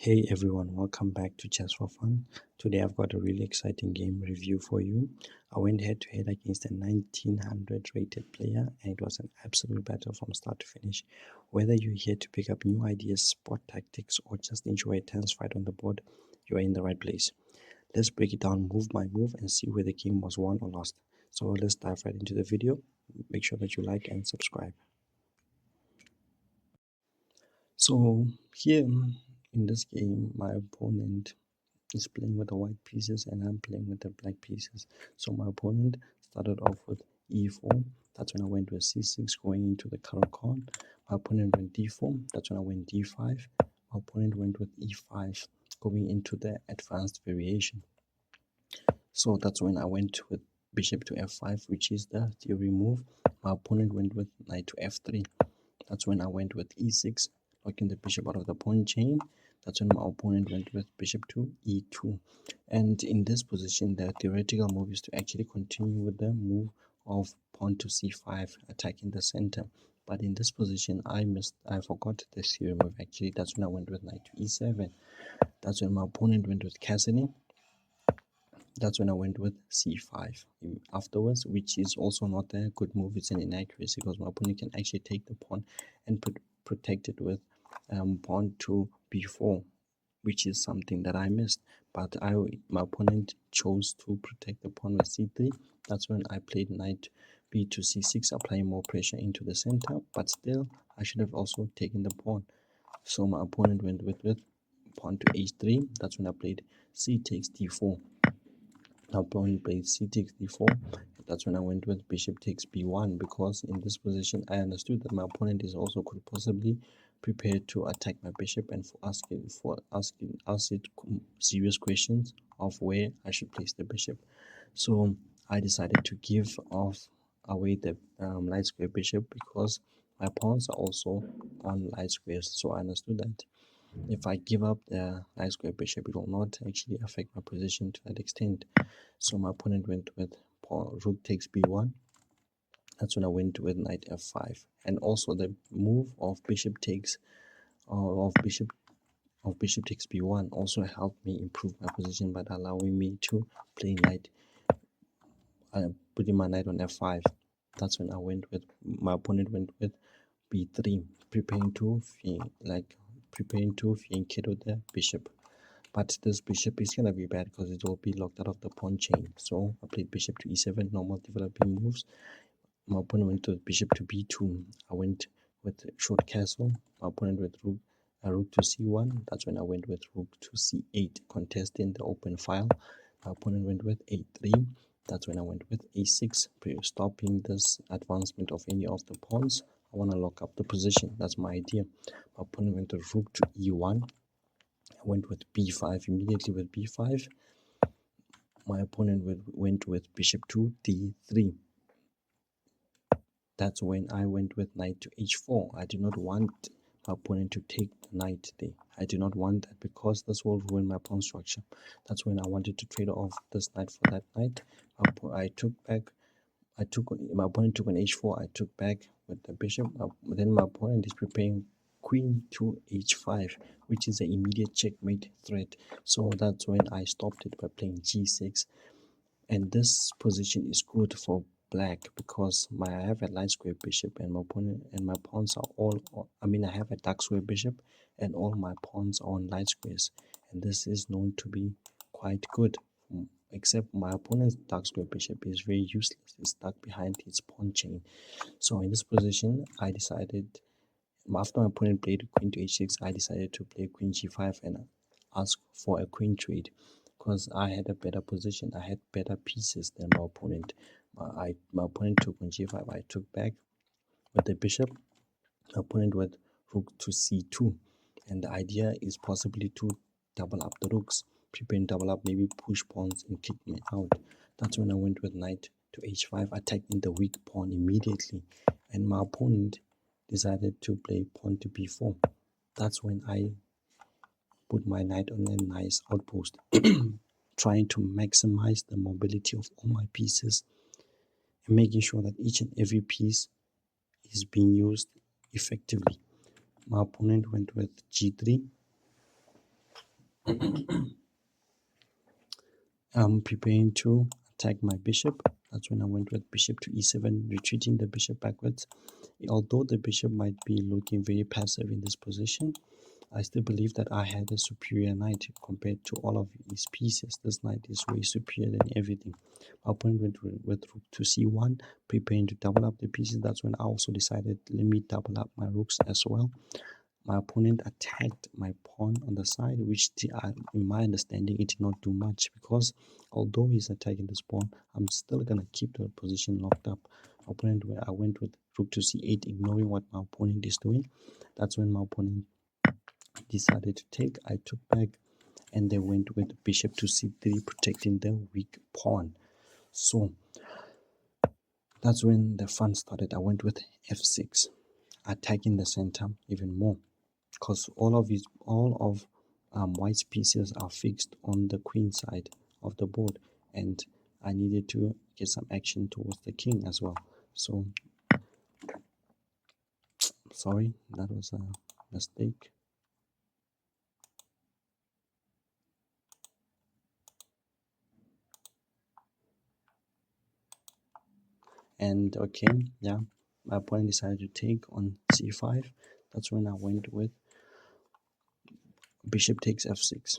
Hey everyone, welcome back to Chess for Fun. Today I've got a really exciting game review for you. I went head to head against a 1900 rated player and it was an absolute battle from start to finish. Whether you're here to pick up new ideas, spot tactics, or just enjoy a tense fight on the board, you are in the right place. Let's break it down move by move and see where the game was won or lost. So let's dive right into the video. Make sure that you like and subscribe. So here in this game, my opponent is playing with the white pieces and I'm playing with the black pieces. So my opponent started off with e4. That's when I went with c6 going into the current card. My opponent went d4. That's when I went d5. My opponent went with e5 going into the advanced variation. So that's when I went with bishop to f5, which is the theory move. My opponent went with knight to f3. That's when I went with e6, locking the bishop out of the pawn chain. That's when my opponent went with bishop to e2. And in this position, the theoretical move is to actually continue with the move of pawn to c5, attacking the center. But in this position, I forgot the theorem move actually. That's when I went with knight to e7. That's when my opponent went with castling. That's when I went with c5 afterwards, which is also not a good move. It's an inaccuracy because my opponent can actually take the pawn and protect it with pawn to b4, which is something that I missed. But my opponent chose to protect the pawn with c3. That's when I played knight b to c6, applying more pressure into the center. But still, I should have also taken the pawn. So my opponent went with pawn to h3. That's when I played c takes d4. Now opponent played c takes d4. That's when I went with bishop takes b1, because in this position I understood that my opponent is also could possibly prepared to attack my bishop and for asking us it serious questions of where I should place the bishop. So I decided to give off away the light square bishop because my pawns are also on light squares. So I understood that if I give up the light square bishop, it will not actually affect my position to that extent. So my opponent went with pawn rook takes b1. That's when I went with knight f5, and also the move of bishop takes of bishop takes b1 also helped me improve my position by allowing me to play knight, putting my knight on f5. That's when I went with my opponent went with b3, preparing to fianchetto the bishop. But this bishop is gonna be bad because it will be locked out of the pawn chain. So I played bishop to e7, normal developing moves. My opponent went to bishop to b2. I went with short castle. My opponent went rook to c1. That's when I went with rook to c8, contesting the open file. My opponent went with a3. That's when I went with a6, stopping this advancement of any of the pawns. I want to lock up the position. That's my idea. My opponent went to rook to e1. I went with b5 immediately with b5. My opponent went with bishop to d3. That's when I went with knight to h4. I do not want my opponent to take the knight there. I do not want that because this will ruin my pawn structure. That's when I wanted to trade off this knight for that knight. I took back. My opponent took on h4. I took back with the bishop. Then my opponent is preparing queen to h5, which is an immediate checkmate threat. So that's when I stopped it by playing g6. And this position is good for black because I have a light square bishop and my opponent and my pawns are I have a dark square bishop and all my pawns are on light squares, and this is known to be quite good. Except my opponent's dark square bishop is very useless. It's stuck behind its pawn chain. So in this position, I decided, after my opponent played queen to h6, I decided to play queen g5 and ask for a queen trade because I had a better position. I had better pieces than my opponent. My opponent took on g5. I took back with the bishop. My opponent with rook to c2. And the idea is possibly to double up the rooks. Prepare and double up, maybe push pawns and kick me out. That's when I went with knight to h5, attacking the weak pawn immediately. And my opponent decided to play pawn to b4. That's when I put my knight on a nice outpost, trying to maximize the mobility of all my pieces and making sure that each and every piece is being used effectively. My opponent went with g3. I'm preparing to attack my bishop. That's when I went with bishop to e7, retreating the bishop backwards. Although the bishop might be looking very passive in this position, I still believe that I had a superior knight compared to all of his pieces. This knight is way superior than everything. My opponent went with rook to c1, preparing to double up the pieces. That's when I also decided, let me double up my rooks as well. My opponent attacked my pawn on the side, which in my understanding, it did not do much, because although he's attacking this pawn, I'm still going to keep the position locked up. Opponent, where I went with rook to c8, ignoring what my opponent is doing. That's when my opponent decided to take. I took back, and they went with bishop to c3, protecting the weak pawn. So that's when the fun started. I went with f6, attacking the center even more, because all of White's pieces are fixed on the queen side of the board, and I needed to get some action towards the king as well. So sorry, that was a mistake. And okay, yeah, my opponent decided to take on c5. That's when I went with bishop takes f6.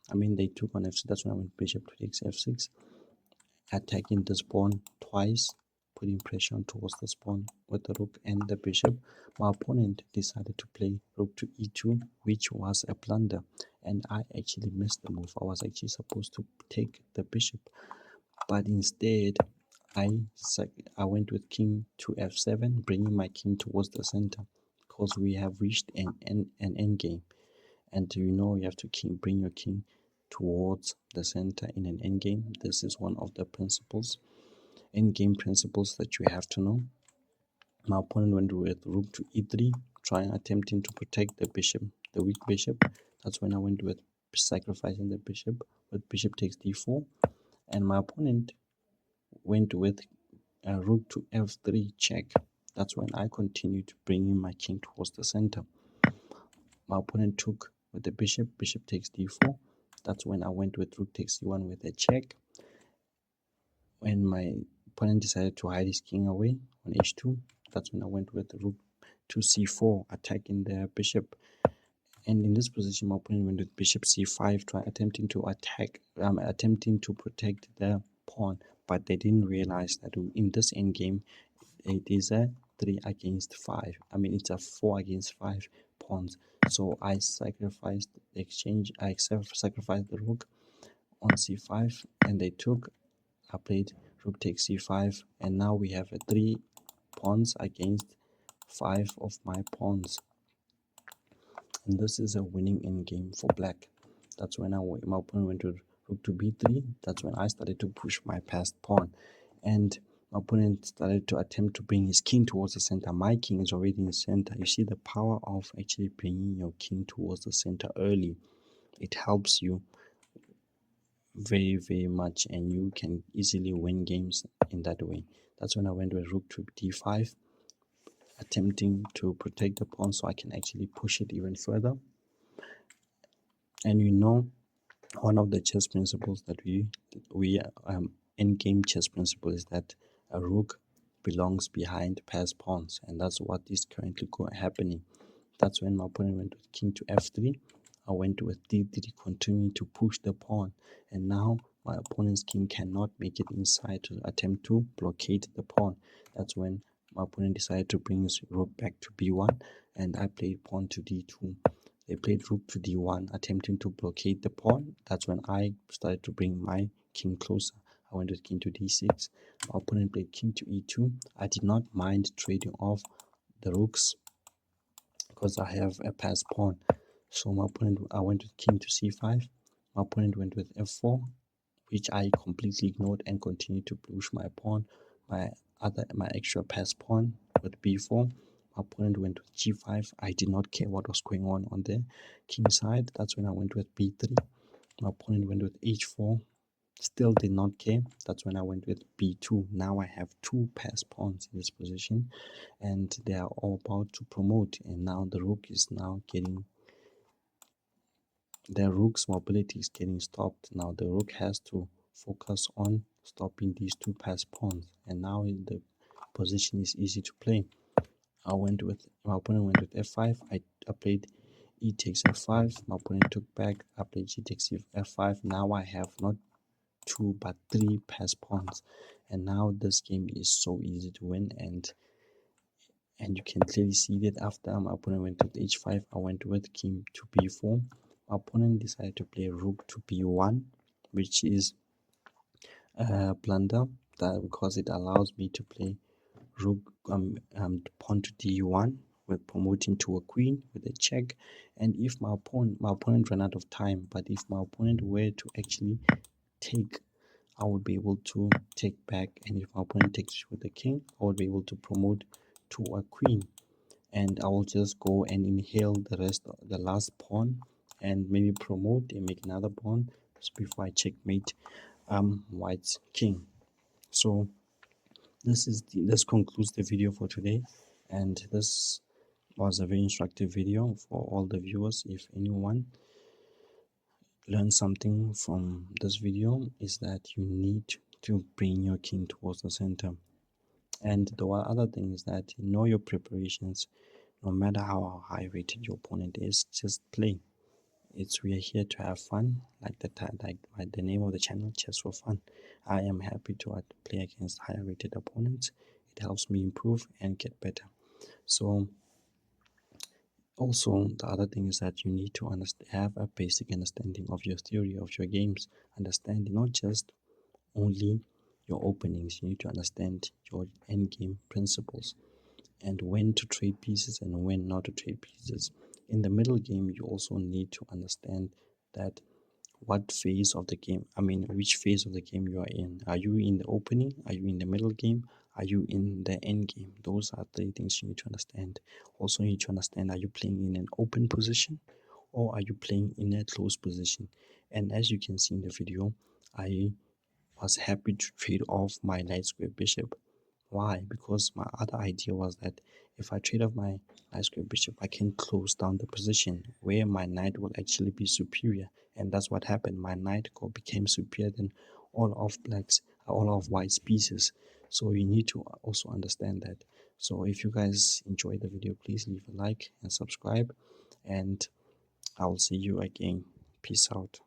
I mean, they took on f6. That's when I went bishop takes f6, attacking this pawn twice, putting pressure on towards the pawn with the rook and the bishop. My opponent decided to play rook to e2, which was a blunder, and I actually missed the move. I was actually supposed to take the bishop, but instead I went with king to f7, bringing my king towards the center, because we have reached an endgame, and you know you have to bring your king towards the center in an endgame. This is one of the endgame principles that you have to know. My opponent went with rook to e3, attempting to protect the bishop, the weak bishop. That's when I went with sacrificing the bishop with bishop takes d4, and my opponent went with rook to f3 check. That's when I continued bringing my king towards the center. My opponent took with the bishop takes d4. That's when I went with rook takes c1 with a check. When my opponent decided to hide his king away on h2, that's when I went with rook to c4, attacking the bishop. And in this position, my opponent went with bishop c5, attempting to protect the pawn. But they didn't realize that in this endgame, it is a 3 against 5. I mean, it's a 4 against 5 pawns. So I sacrificed the exchange. I sacrificed the rook on c5, and they took. I played rook takes c5, and now we have a 3 pawns against 5 of my pawns. And this is a winning endgame for black. That's when my opponent went to rook to b3. That's when I started to push my passed pawn, and my opponent started to attempt to bring his king towards the center. My king is already in the center. You see the power of actually bringing your king towards the center early. It helps you very, very much, and you can easily win games in that way. That's when I went with rook to d5, attempting to protect the pawn so I can actually push it even further. And you know, one of the chess principles that we in-game chess principle is that a rook belongs behind passed pawns, and that's what is currently happening. That's when my opponent went with king to f3. I went with d3, continuing to push the pawn, and now my opponent's king cannot make it inside to attempt to blockade the pawn. That's when my opponent decided to bring his rook back to b1, and I played pawn to d2. They played rook to d1, attempting to blockade the pawn. That's when I started to bring my king closer. I went with king to d6. My opponent played king to e2. I did not mind trading off the rooks because I have a passed pawn. So I went with king to c5. My opponent went with f4, which I completely ignored and continued to push my pawn, my extra passed pawn with b4. My opponent went with g5. I did not care what was going on the king side. That's when I went with b3. My opponent went with h4. Still did not care. That's when I went with b2. Now I have 2 passed pawns in this position, and they are all about to promote. And now the rook is now getting the rook's mobility is getting stopped. Now the rook has to focus on stopping these two passed pawns, and now the position is easy to play. My opponent went with f5. I played e takes f5. My opponent took back. I played g takes f5. Now I have not two but three passed pawns, and now this game is so easy to win. And you can clearly see that after my opponent went with h5, I went with king to b4. My opponent decided to play rook to b1, which is a blunder, that because it allows me to play rook pawn to d1 with promoting to a queen with a check. And if my opponent ran out of time, but if my opponent were to actually take, I would be able to take back, and if my opponent takes with the king, I would be able to promote to a queen, and I will just go and inhale the rest of the last pawn and maybe promote and make another pawn just before I checkmate white's king. So this concludes the video for today, and this was a very instructive video for all the viewers. If anyone learned something from this video, is that you need to bring your king towards the center. And the other thing is that know your preparations. No matter how high rated your opponent is, just play. We are here to have fun, like the name of the channel, Chess for Fun. I am happy to play against higher rated opponents. It helps me improve and get better. So also the other thing is that you need to have a basic understanding of your theory of your games. Understand not just only your openings. You need to understand your endgame principles and when to trade pieces and when not to trade pieces. In the middle game, you also need to understand that what phase of the game, which phase of the game you are in. Are you in the opening? Are you in the middle game? Are you in the end game? Those are the things you need to understand. Also, you need to understand, are you playing in an open position or are you playing in a closed position? And as you can see in the video, I was happy to trade off my light square bishop. Why? Because my other idea was that if I trade off my light square bishop, I can close down the position where my knight will actually be superior. And that's what happened. My knight became superior than all of white's pieces. So you need to also understand that. So if you guys enjoyed the video, please leave a like and subscribe. And I'll see you again. Peace out.